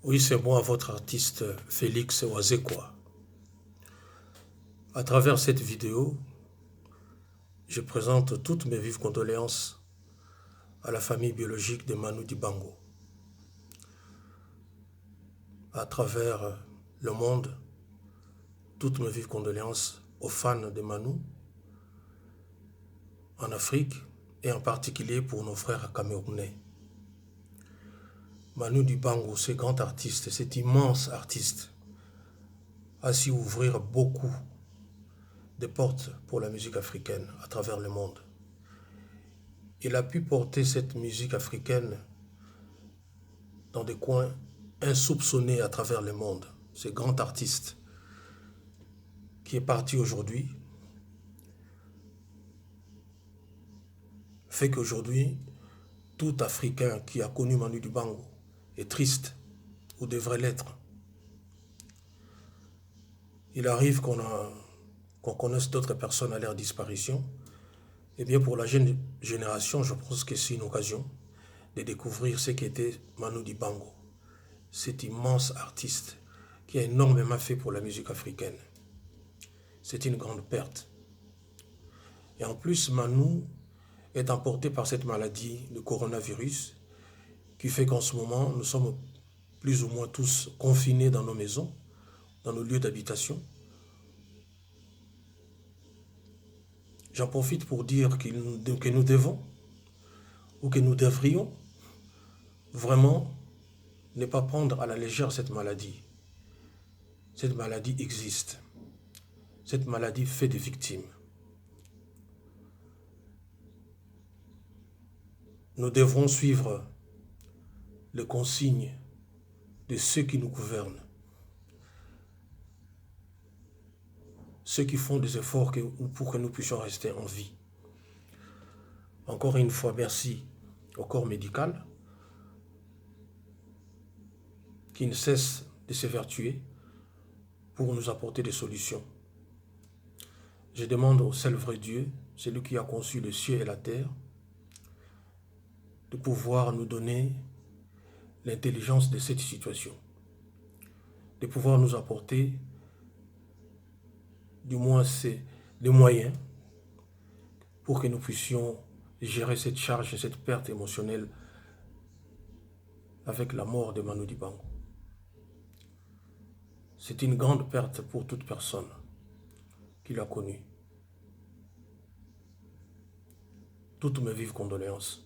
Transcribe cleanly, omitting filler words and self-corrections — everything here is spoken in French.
Oui, c'est moi, votre artiste Félix Wazekwa. À travers cette vidéo, je présente toutes mes vives condoléances à la famille biologique de Manu Dibango. À travers le monde, toutes mes vives condoléances aux fans de Manu en Afrique et en particulier pour nos frères camerounais. Manu Dibango, ce grand artiste, cet immense artiste, a su ouvrir beaucoup de portes pour la musique africaine à travers le monde. Il a pu porter cette musique africaine dans des coins insoupçonnés à travers le monde. Ce grand artiste qui est parti aujourd'hui fait qu'aujourd'hui, tout Africain qui a connu Manu Dibango est triste ou devrait l'être. Il arrive qu'on connaisse d'autres personnes à leur disparition. Eh bien, pour la jeune génération, je pense que c'est une occasion de découvrir ce qu'était Manu Dibango, cet immense artiste qui a énormément fait pour la musique africaine. C'est une grande perte. Et en plus, Manu est emporté par cette maladie, le coronavirus, qui fait qu'en ce moment, nous sommes plus ou moins tous confinés dans nos maisons, dans nos lieux d'habitation. J'en profite pour dire que nous devons, ou que nous devrions, vraiment ne pas prendre à la légère cette maladie. Cette maladie existe. Cette maladie fait des victimes. Nous devrons suivre les consignes de ceux qui nous gouvernent, ceux qui font des efforts pour que nous puissions rester en vie. Encore une fois, merci au corps médical qui ne cesse de s'évertuer pour nous apporter des solutions. Je demande au seul vrai Dieu, celui qui a conçu le ciel et la terre, de pouvoir nous donner l'intelligence de cette situation, de pouvoir nous apporter du moins les moyens pour que nous puissions gérer cette charge et cette perte émotionnelle avec la mort de Manu Dibango. C'est une grande perte pour toute personne qui l'a connu. Toutes mes vives condoléances.